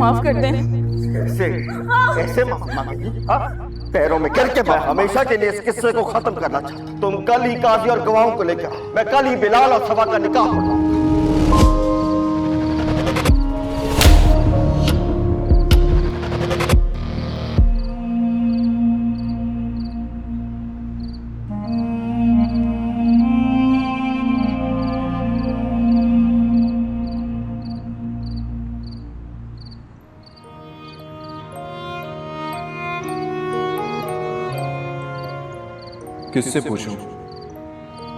माफ कर दें। ऐसे ऐसे माफ मांगेगी? पैरों में करके मैं हमेशा के लिए इस किस्से को खत्म करना चाहता हूं। तुम कल ही काजी और गवाहों को लेकर आओ। मैं कल ही बिलाल और सबा का निकाह पढ़ाऊंगा।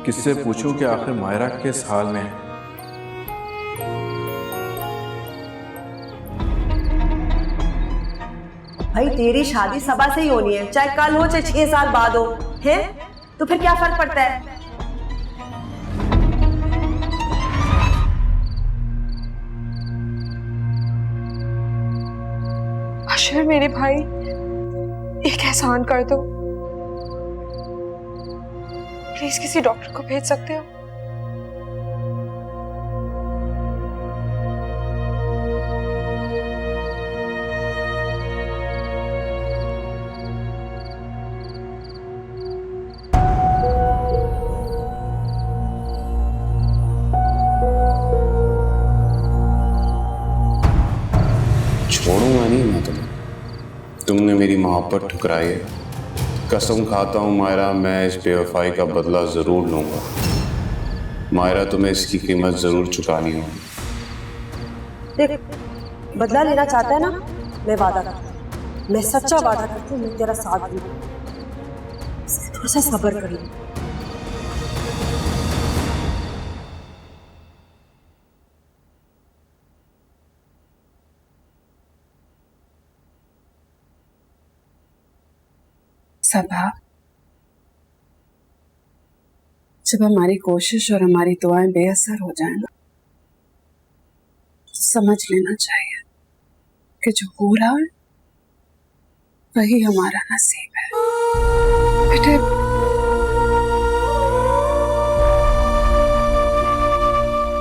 किससे पूछूं कि आखिर मायरा किस हाल में है? भाई तेरी शादी सबा से ही होनी है, चाहे कल हो चाहे 6 साल बाद हो, है तो फिर क्या फर्क पड़ता है? अशर मेरे भाई, एक एहसान कर दो, प्लीज किसी डॉक्टर को भेज सकते हो? छोड़ूंगा नहीं मैं तुम्हें। तुमने मेरी मोहब्बत ठुकराई है। कसम खाता हूँ मायरा, मैं इस बेवफाई का बदला जरूर लूंगा। मायरा, तुम्हें इसकी कीमत जरूर चुकानी होगी। देख, बदला लेना चाहता है ना, मैं वादा करता हूँ, मैं सच्चा वादा करती हूँ, मैं तेरा साथ दूंगा। थोड़ा सा सब्र कर ले। सबा, जब हमारी कोशिश और हमारी दुआएं बेअसर हो जाए ना, तो समझ लेना चाहिए कि जो हो रहा है वही हमारा नसीब है। बेटे,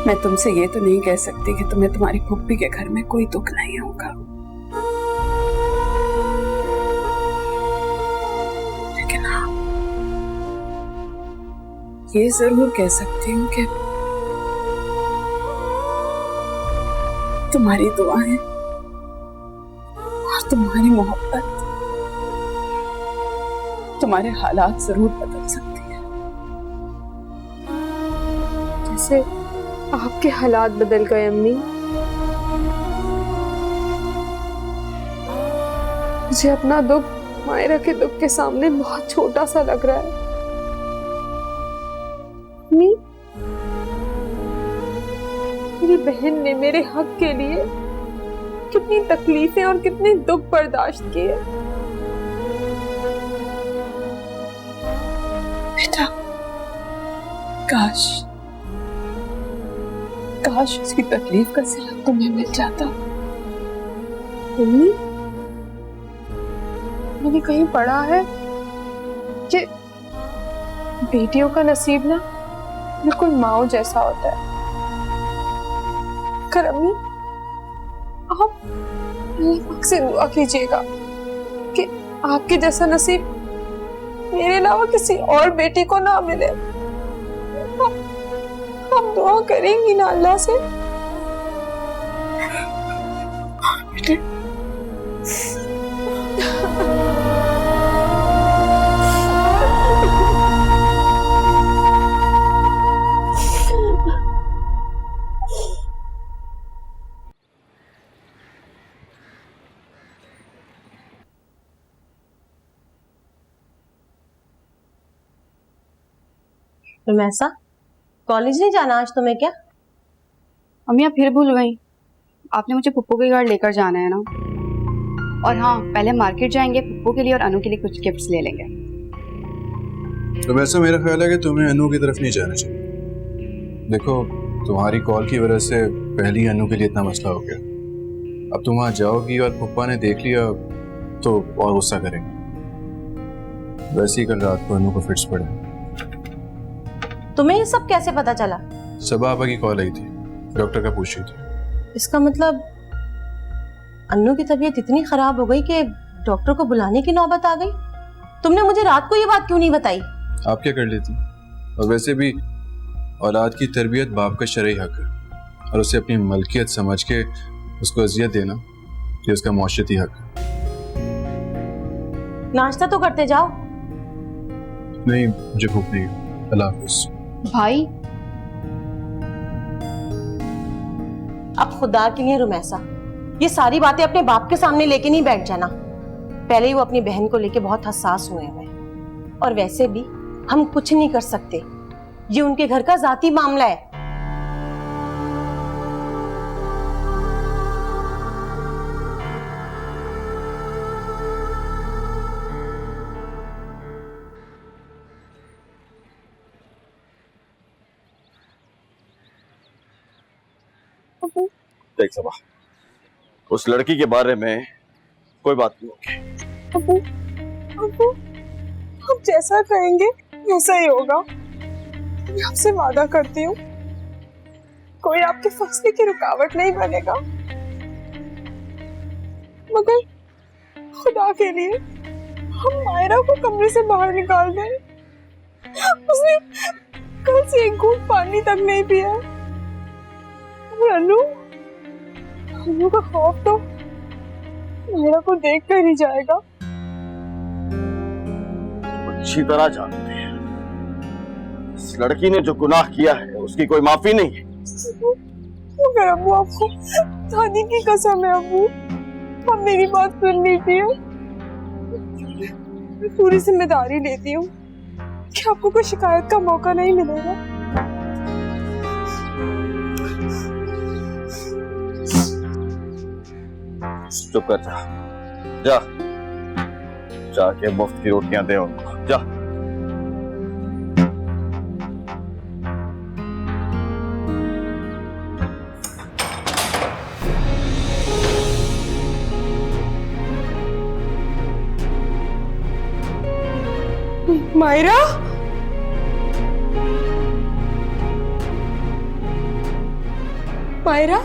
मैं तुमसे ये तो नहीं कह सकती कि तुम्हें तुम्हारी फुप्पी के घर में कोई दुख नहीं होगा, लेकिन हाँ, ये जरूर कह सकती हूँ कि तुम्हारी दुआएं और तुम्हारी मोहब्बत तुम्हारे हालात जरूर बदल सकती है। जैसे आपके हालात बदल गए अम्मी। मुझे अपना दुख मायरा के दुख के सामने बहुत छोटा सा लग रहा है। अम्मी, मेरी बहन ने मेरे हक के लिए कितनी तकलीफें और कितने दुख बर्दाश्त किए। बेटा, काश काश उसकी तकलीफ का सिला तुम्हें मिल जाता। मम्मी, मैंने कहीं पढ़ा है कि बेटियों का नसीब ना बिल्कुल माओ जैसा होता है। कर अम्मी, आप अल्लाह से दुआ कीजिएगा कि आपके जैसा नसीब मेरे अलावा किसी और बेटी को ना मिले। आप दुआ करेंगी ना अल्लाह से? बेटे, ऐसा कॉलेज नहीं जाना आज तुम्हें क्या? अम्मी, आप फिर भूल गई। आपने मुझे पुप्पू के घर लेकर जाना है ना। और हाँ, पहले मार्केट जाएंगे, पुप्पू के लिए और अनु के लिए कुछ गिफ्ट्स ले लेंगे। तो वैसे मेरा ख्याल है कि तुम्हें अनु की तरफ नहीं जाना चाहिए। देखो, तुम्हारी कॉल की वजह से पहली अनु के लिए इतना मसला हो गया। अब तुम वहां जाओगी और पुप्पा ने देख लिया तो और गुस्सा करेंगे। वैसे ही कल रात को अनु को फिट्स पड़े। तुम्हें ये सब कैसे पता चला? सबा आपा की कॉल आई थी, डॉक्टर का पूछ रही थी। इसका मतलब अन्नू की तबीयत इतनी खराब हो गई कि डॉक्टर को बुलाने की नौबत आ गई। तुमने मुझे रात को ये बात क्यों नहीं बताई? आप क्या कर लेती? और वैसे भी औलाद की तरबियत बाप का शरई हक है और उसे अपनी मलकियत समझ के उसको अजियत देना ये उसका मौशरती हक है। नाश्ता तो करते जाओ। नहीं, मुझे भूख नहीं है। अल्लाह हाफिज। भाई अब खुदा के लिए रुमैसा, ये सारी बातें अपने बाप के सामने लेके नहीं बैठ जाना। पहले ही वो अपनी बहन को लेके बहुत हसास हुए हैं और वैसे भी हम कुछ नहीं कर सकते, ये उनके घर का जाती मामला है। देख सबा, उस लड़की के बारे में कोई बात नहीं होगी। अबू, अबू, आप जैसा कहेंगे वैसा ही होगा। मैं आपसे वादा करती हूँ कोई आपके फैसले की रुकावट नहीं बनेगा। मगर खुदा के लिए हम मायरा को कमरे से बाहर निकाल दें। उसने कल से एक घूंट पानी तक नहीं पिया। और अनु का खौफ तो मायरा को देख कर ही जाएगा। अच्छी तरह जानते हैं इस लड़की ने जो गुनाह किया है उसकी कोई माफी नहीं है। मगर अबू, आपको दादी की कसम है अबू, आप मेरी बात सुन लीजिए। मैं पूरी जिम्मेदारी लेती हूँ कि आपको कोई शिकायत का मौका नहीं मिलेगा। चुप कर जा, जाके मुफ्त की रोटियां दे उनको, जा। मायरा, मायरा,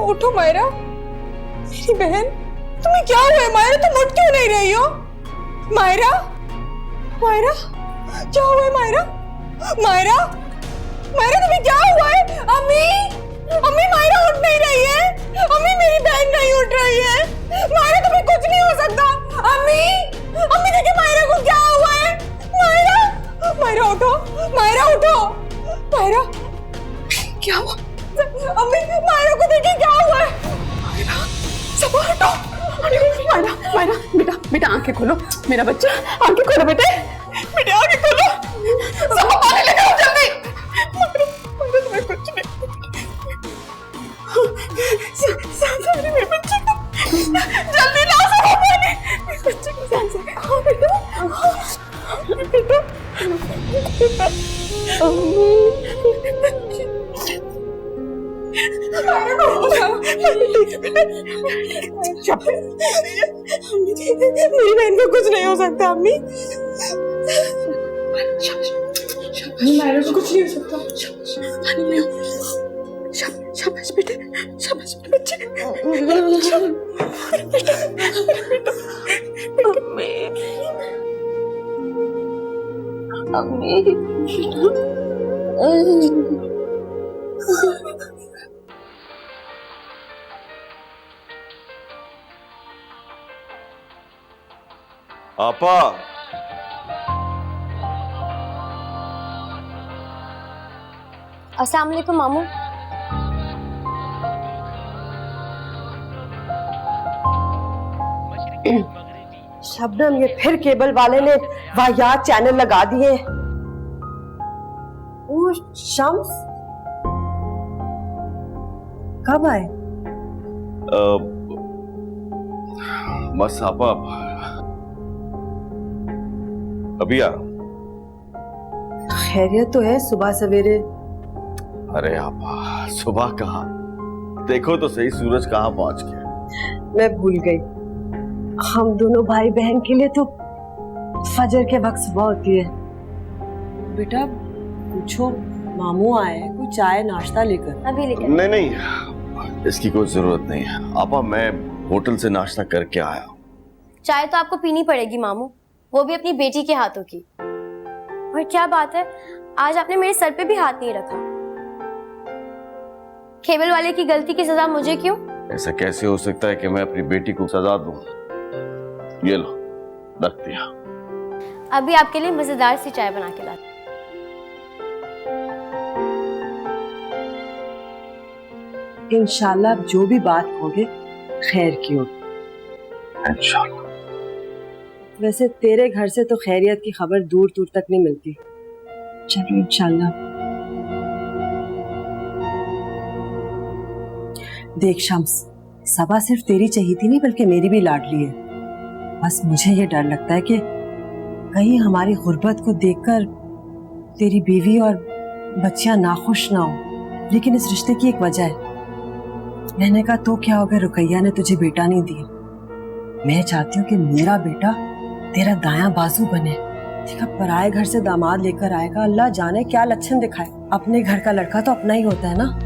उठो मायरा, मेरी बहन, तुम्हें क्या हुआ है मायरा? तुम उठ क्यों नहीं रही हो? मायरा, मायरा, क्या हुआ है मायरा? मायरा, मायरा तुम्हें क्या हुआ है? अम्मी, अम्मी, मायरा उठ नहीं रही है। अम्मी, मेरी बहन नहीं उठ रही है। मायरा, तुम्हें कुछ नहीं हो सकता। अम्मी, अम्मी देखिए मायरा को क्या हुआ है। मायरा, मायरा उठो, मायरा उठो, मायरा, क्या हुआ? अम्मी, मायरा को देखिए क्या हुआ है। मायरा, सब हटो। मायरा, मायरा, बेटा, बेटा आंखें खोलो, मेरा बच्चा, आंखें खोलो बेटे, बेटे आंखें खोलो, सब पानी लेकर आओ जल्दी। मायरा, मायरा तुम्हें कुछ नहीं। सारी मेरे बच्चे को जल्दी लाओ, सब पानी मेरे बच्चे को सांस आओ बेटा, बेटा, बेटा, मेरी बहन को कुछ नहीं हो सकता। अम्मी, मायरा को कुछ नहीं हो सकता। शाबाश बेटे, शाबाश बच्चे। अम्मी, आपा, अस्सलाम वालेकुम मामू। शबनम, ये फिर केबल वाले ने वाहियात चैनल लगा दिए। ओ शम्स, कब आए? बस आपा अभी आ। खैरियत तो है सुबह सवेरे? अरे आपा, सुबह कहाँ, देखो तो सही सूरज कहाँ पहुंच गया। मैं भूल गई, हम दोनों भाई बहन के लिए तो फजर के वक्त सुबह होती है। बेटा पूछो, मामू आए, कोई चाय नाश्ता लेकर? अभी लेकर। नहीं नहीं, इसकी कोई जरूरत नहीं है आपा, मैं होटल से नाश्ता करके आया हूं। चाय तो आपको पीनी पड़ेगी मामू, वो भी अपनी बेटी के हाथों की। और क्या बात है, आज आपने मेरे सर पे भी हाथ नहीं रखा। केबल वाले की गलती की सजा मुझे क्यों? ऐसा कैसे हो सकता है कि मैं अपनी बेटी को सजा दूं? ये लो, रख दिया। अभी आपके लिए मजेदार सी चाय बना के लाती। इंशाल्लाह आप जो भी बात कहोगे खैर की होगी। इंशाल्लाह। वैसे तेरे घर से तो खैरियत की खबर दूर दूर तक नहीं मिलती। चलो इंशाल्लाह। देख शम्स, सबा सिर्फ तेरी चहीती नहीं बल्कि मेरी भी लाडली है। बस मुझे ये डर लगता है कि कहीं हमारी गुर्बत को देखकर तेरी बीवी और बच्चियां नाखुश ना हो। लेकिन इस रिश्ते की एक वजह है। मैंने कहा तो क्या हो गया, रुकैया ने तुझे बेटा नहीं दिया। मैं चाहती हूँ कि मेरा बेटा तेरा दायां बाजू बने। देखा, पराए घर से दामाद लेकर आएगा, अल्लाह जाने क्या लक्षण दिखाए। अपने घर का लड़का तो अपना ही होता है ना।